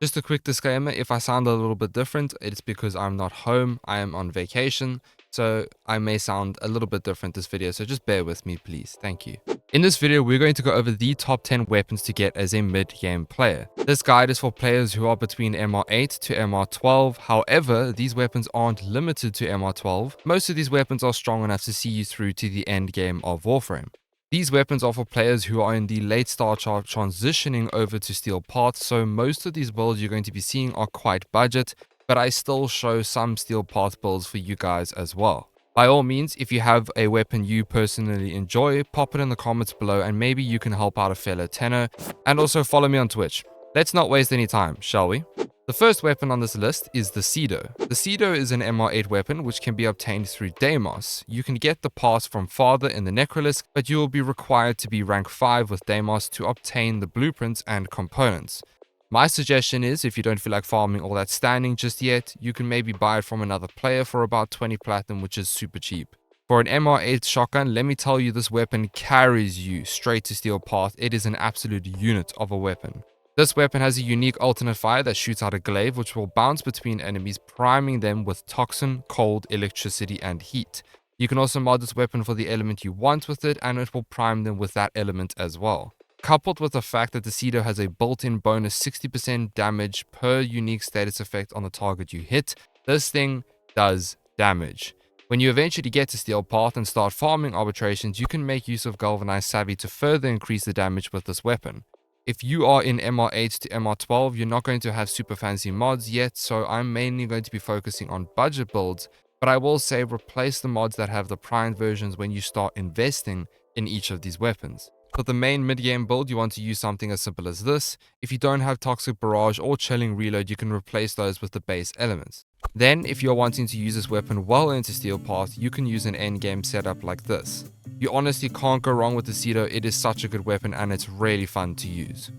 Just a quick disclaimer, if I sound a little bit different, it's because I'm not home, I am on vacation, so I may sound a little bit different this video, so just bear with me please, thank you. In this video, we're going to go over the top 10 weapons to get as a mid-game player. This guide is for players who are between MR8 to MR12, however, these weapons aren't limited to MR12. Most of these weapons are strong enough to see you through to the end game of Warframe. These weapons are for players who are in the late star chart transitioning over to Steelpath, so most of these builds you're going to be seeing are quite budget, but I still show some Steelpath builds for you guys as well. By all means, if you have a weapon you personally enjoy, pop it in the comments below and maybe you can help out a fellow tenor, and also follow me on Twitch. Let's not waste any time, shall we? The first weapon on this list is the Cedo. The Cedo is an MR8 weapon which can be obtained through Deimos. You can get the pass from Father in the Necrolisc, but you will be required to be rank 5 with Deimos to obtain the blueprints and components. My suggestion is, if you don't feel like farming all that standing just yet, you can maybe buy it from another player for about 20 platinum, which is super cheap. For an MR8 shotgun, let me tell you, this weapon carries you straight to Steelpath. It is an absolute unit of a weapon. This weapon has a unique alternate fire that shoots out a glaive which will bounce between enemies, priming them with toxin, cold, electricity, and heat. You can also mod this weapon for the element you want with it, and it will prime them with that element as well. Coupled with the fact that the Cedo has a built-in bonus 60% damage per unique status effect on the target you hit, this thing does damage. When you eventually get to Steelpath and start farming arbitrations, you can make use of Galvanized Savvy to further increase the damage with this weapon. If you are in MR8 to MR12, you're not going to have super fancy mods yet, so I'm mainly going to be focusing on budget builds, but I will say replace the mods that have the primed versions when you start investing in each of these weapons. For the main mid-game build, you want to use something as simple as this. If you don't have Toxic Barrage or Chilling Reload, you can replace those with the base elements. Then, if you're wanting to use this weapon well into Steelpath, you can use an endgame setup like this. You honestly can't go wrong with the Cedo. It is such a good weapon and it's really fun to use.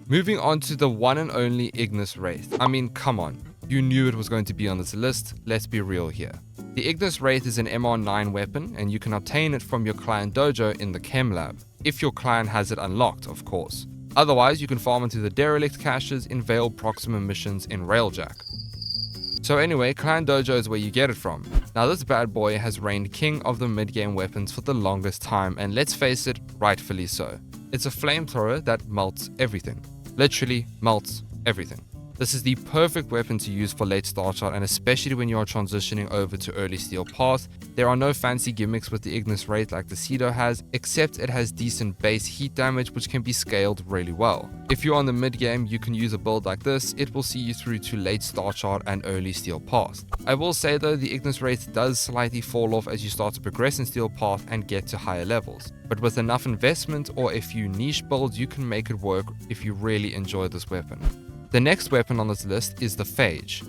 Moving on to the one and only Ignis Wraith. I mean, come on. You knew it was going to be on this list. Let's be real here. The Ignis Wraith is an MR9 weapon and you can obtain it from your clan dojo in the Chem Lab. If your clan has it unlocked, of course. Otherwise, you can farm into the Derelict caches in Veiled Proxima missions in Railjack. So anyway, Clan Dojo is where you get it from. Now this bad boy has reigned king of the mid-game weapons for the longest time, and let's face it, rightfully so. It's a flamethrower that melts everything. Literally melts everything. This is the perfect weapon to use for late star chart, and especially when you are transitioning over to early Steelpath. There are no fancy gimmicks with the Ignis Wraith like the Cedo has, except it has decent base heat damage which can be scaled really well. If you're on the mid game, you can use a build like this. It will see you through to late star chart and early Steelpath. I will say though, the Ignis Wraith does slightly fall off as you start to progress in Steelpath and get to higher levels. But with enough investment or a few niche builds, you can make it work if you really enjoy this weapon. The next weapon on this list is the Phage.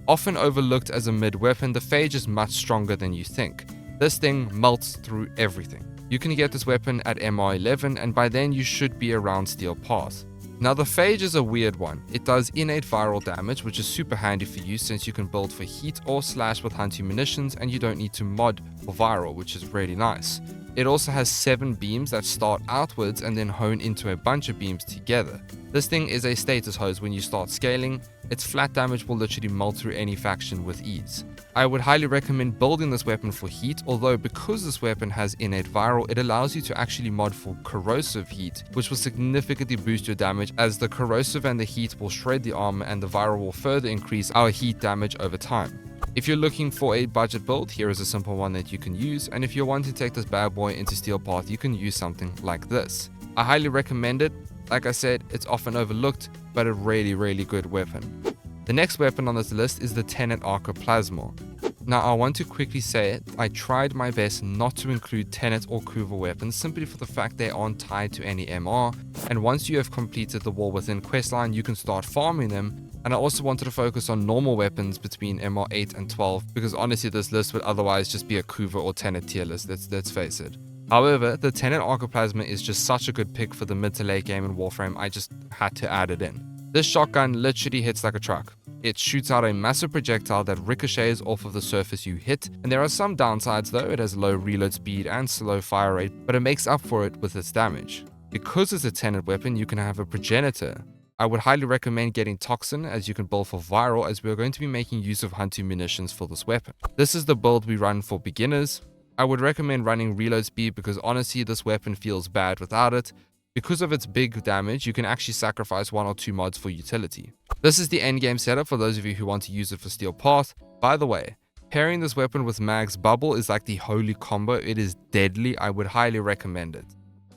Often overlooked as a mid weapon, the Phage is much stronger than you think. This thing melts through everything. You can get this weapon at MR11 and by then you should be around Steelpath. Now the Phage is a weird one. It does innate viral damage, which is super handy for you since you can build for heat or slash with hunting munitions and you don't need to mod for viral, which is really nice. It also has 7 beams that start outwards and then hone into a bunch of beams together. This thing is a status hose when you start scaling. Its flat damage will literally melt through any faction with ease. I would highly recommend building this weapon for heat, although because this weapon has innate viral, it allows you to actually mod for corrosive heat, which will significantly boost your damage as the corrosive and the heat will shred the armor and the viral will further increase our heat damage over time. If you're looking for a budget build, here is a simple one that you can use, and if you want to take this bad boy into Steelpath, you can use something like this. I highly recommend it. Like I said, it's often overlooked, but a really good weapon. The next weapon on this list is the Tenet Arca Plasmor. Now I want to quickly say it, I tried my best not to include Tenet or Kuva weapons simply for the fact they aren't tied to any MR, and once you have completed the War Within questline, you can start farming them. And I also wanted to focus on normal weapons between MR8 and 12, because honestly this list would otherwise just be a Kuva or Tenet tier list, let's face it. However, the Tenet Arca Plasma is just such a good pick for the mid to late game in Warframe, I just had to add it in. This shotgun literally hits like a truck. It shoots out a massive projectile that ricochets off of the surface you hit, and there are some downsides though. It has low reload speed and slow fire rate, but it makes up for it with its damage. Because it's a Tenet weapon, you can have a progenitor. I would highly recommend getting Toxin, as you can build for Viral, as we are going to be making use of hunting munitions for this weapon. This is the build we run for beginners. I would recommend running reload speed because honestly this weapon feels bad without it. Because of its big damage, you can actually sacrifice 1 or 2 mods for utility. This is the endgame setup for those of you who want to use it for Steelpath. By the way, pairing this weapon with Mag's Bubble is like the holy combo. It is deadly. I would highly recommend it.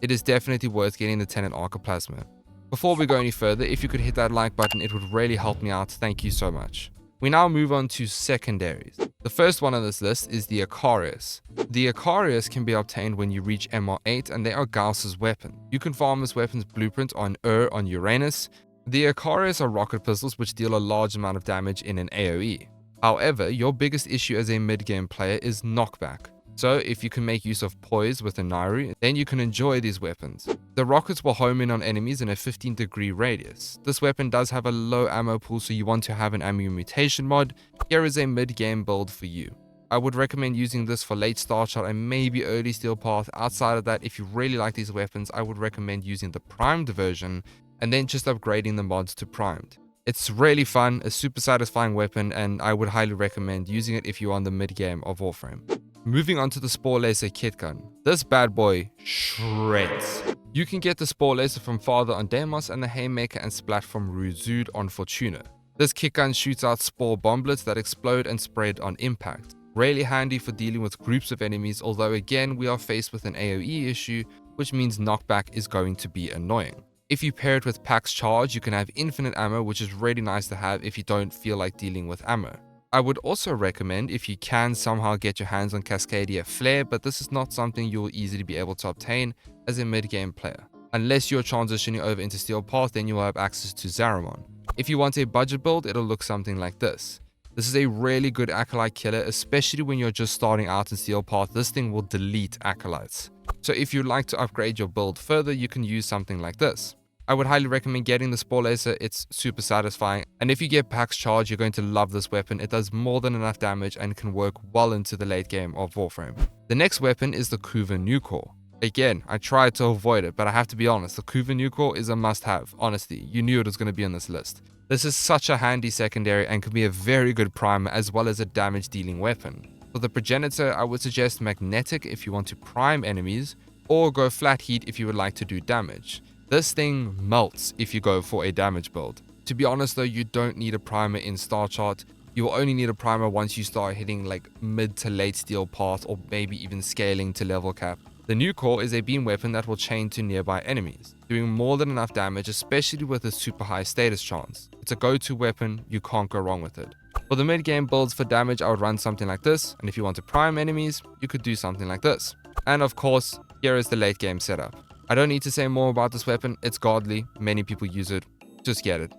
It is definitely worth getting the Tenet Arca Plasmor. Before we go any further, if you could hit that like button, it would really help me out. Thank you so much. We now move on to secondaries. The first one on this list is the Akarus. The Akarus can be obtained when you reach MR8 and they are Gauss's weapon. You can farm this weapon's blueprint on on Uranus. The Akarus are rocket pistols which deal a large amount of damage in an AoE. However, your biggest issue as a mid-game player is knockback. So if you can make use of poise with a Nairu, then you can enjoy these weapons. The rockets will home in on enemies in a 15-degree radius. This weapon does have a low ammo pool, so you want to have an ammo mutation mod. Here is a mid-game build for you. I would recommend using this for late start shot and maybe early Steelpath. Outside of that, if you really like these weapons, I would recommend using the primed version and then just upgrading the mods to primed. It's really fun, a super satisfying weapon, and I would highly recommend using it if you're on the mid-game of Warframe. Moving on to the Sporelacer kitgun. This bad boy shreds. You can get the Sporelacer from Father on Deimos and the Haymaker and Splat from Ruzud on Fortuna. This kitgun shoots out spore bomblets that explode and spread on impact. Really handy for dealing with groups of enemies, although again we are faced with an AoE issue, which means knockback is going to be annoying. If you pair it with Pax Charge, you can have infinite ammo, which is really nice to have if you don't feel like dealing with ammo. I would also recommend if you can somehow get your hands on Cascadia Flare, but this is not something you'll easily be able to obtain as a mid-game player. Unless you're transitioning over into Steelpath, then you will have access to Zaramon. If you want a budget build, it'll look something like this. This is a really good Acolyte killer, especially when you're just starting out in Steelpath. This thing will delete Acolytes. So if you'd like to upgrade your build further, you can use something like this. I would highly recommend getting the Sporelacer. It's super satisfying, and if you get Pax Charge, you're going to love this weapon. It does more than enough damage and can work well into the late game of Warframe. The next weapon is the Kuva Nukor. Again, I tried to avoid it, but I have to be honest, the Kuva Nukor is a must-have. Honestly, you knew it was going to be on this list. This is such a handy secondary and can be a very good primer as well as a damage-dealing weapon. For the Progenitor, I would suggest Magnetic if you want to prime enemies, or go Flat Heat if you would like to do damage. This thing melts if you go for a damage build. To be honest though, you don't need a primer in Star Chart. You will only need a primer once you start hitting like mid to late Steelpath or maybe even scaling to level cap. The Nukor is a beam weapon that will chain to nearby enemies, doing more than enough damage, especially with a super high status chance. It's a go-to weapon, you can't go wrong with it. For the mid-game builds for damage, I would run something like this, and if you want to prime enemies, you could do something like this. And of course, here is the late game setup. I don't need to say more about this weapon, it's godly, many people use it, just get it.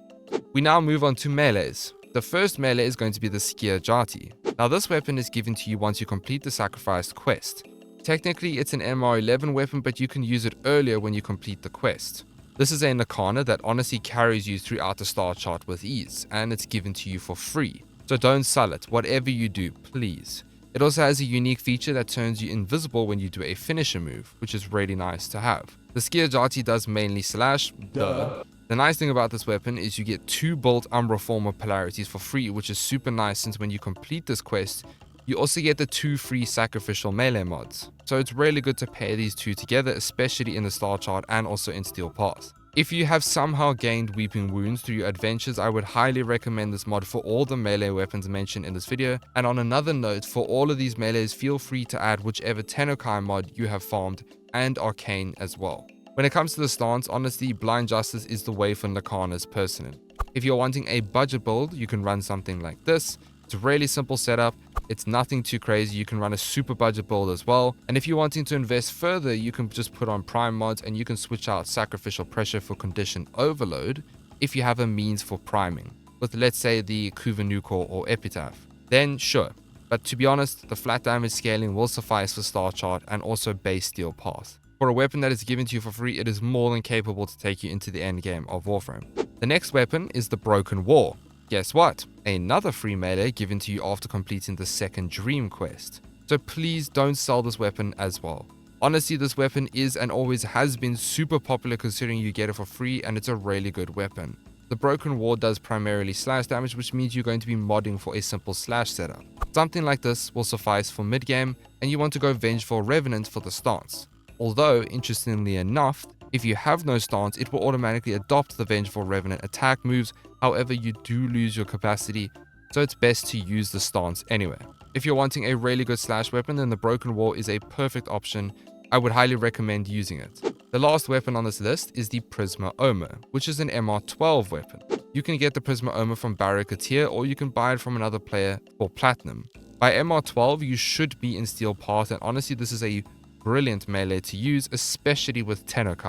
We now move on to melees. The first melee is going to be the Skiajati. Now this weapon is given to you once you complete the sacrificed quest. Technically it's an MR11 weapon, but you can use it earlier when you complete the quest. This is a Nakana that honestly carries you throughout the star chart with ease, and it's given to you for free. So don't sell it, whatever you do, please. It also has a unique feature that turns you invisible when you do a finisher move, which is really nice to have. The Skiajati does mainly slash, duh. The nice thing about this weapon is you get 2 Bolt Umbra Former polarities for free, which is super nice since when you complete this quest, you also get the 2 free sacrificial melee mods. So it's really good to pair these 2 together, especially in the star chart and also in Steelpath. If you have somehow gained Weeping Wounds through your adventures, I would highly recommend this mod for all the melee weapons mentioned in this video. And on another note, for all of these melees, feel free to add whichever Tennokai mod you have farmed and Arcane as well. When it comes to the stance, honestly, Blind Justice is the way for Nakanas personally. If you're wanting a budget build, you can run something like this. It's a really simple setup. It's nothing too crazy. You can run a super budget build as well. And if you're wanting to invest further, you can just put on prime mods and you can switch out sacrificial pressure for condition overload if you have a means for priming, with let's say the Kuva Nukor or Epitaph. Then sure. But to be honest, the flat damage scaling will suffice for Star Chart and also base Steelpath. For a weapon that is given to you for free, it is more than capable to take you into the end game of Warframe. The next weapon is the Broken War. Guess what? Another free melee given to you after completing the second Dream quest. So please don't sell this weapon as well. Honestly, this weapon is and always has been super popular considering you get it for free and it's a really good weapon. The Broken War does primarily slash damage, which means you're going to be modding for a simple slash setup. Something like this will suffice for mid-game, and you want to go Vengeful Revenant for the stance. Although, interestingly enough, if you have no stance, it will automatically adopt the Vengeful Revenant attack moves. However, you do lose your capacity, so it's best to use the stance anyway. If you're wanting a really good slash weapon, then the Broken War is a perfect option. I would highly recommend using it. The last weapon on this list is the Prisma Ohma, which is an MR12 weapon. You can get the Prisma Ohma from Barrack tier, or you can buy it from another player for Platinum. By MR12, you should be in Steelpath, and honestly, this is a brilliant melee to use, especially with Tenet.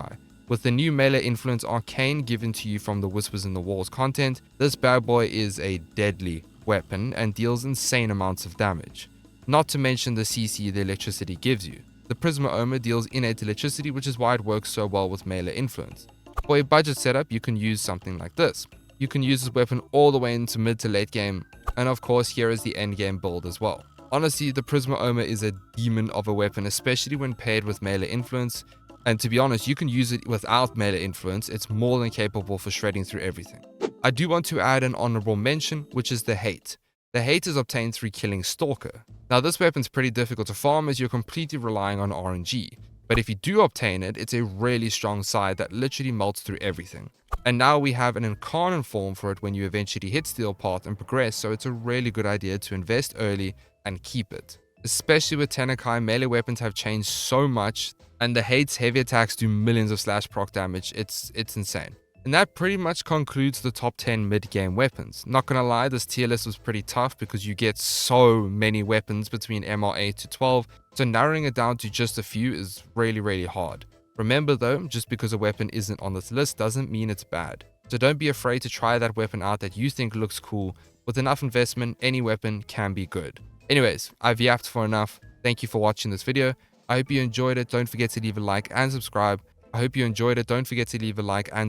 With the new melee influence Arcane given to you from the Whispers in the Walls content, this bad boy is a deadly weapon and deals insane amounts of damage. Not to mention the CC the electricity gives you. The Prisma Ohma deals innate electricity, which is why it works so well with melee influence. For a budget setup, you can use something like this. You can use this weapon all the way into mid to late game, and of course here is the end game build as well. Honestly, the Prisma Ohma is a demon of a weapon, especially when paired with melee influence, and to be honest, you can use it without melee influence. It's more than capable for shredding through everything. I do want to add an honorable mention, which is the Hate. The Hate is obtained through killing Stalker. Now this weapon's pretty difficult to farm as you're completely relying on RNG, but if you do obtain it, it's a really strong side that literally melts through everything. And now we have an incarnate form for it when you eventually hit Steelpath and progress, so it's a really good idea to invest early and keep it. Especially with Tenet, melee weapons have changed so much, and the Hate's heavy attacks do millions of slash proc damage. It's insane. And that pretty much concludes the top 10 mid-game weapons. Not gonna lie, this tier list was pretty tough because you get so many weapons between MR8 to 12, so narrowing it down to just a few is really hard. Remember though, just because a weapon isn't on this list doesn't mean it's bad. So don't be afraid to try that weapon out that you think looks cool. With enough investment, any weapon can be good. Anyways, I've yapped for enough. Thank you for watching this video. I hope you enjoyed it. Don't forget to leave a like and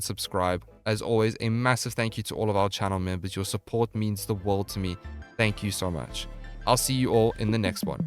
subscribe. As always, a massive thank you to all of our channel members. Your support means the world to me. Thank you so much. I'll see you all in the next one.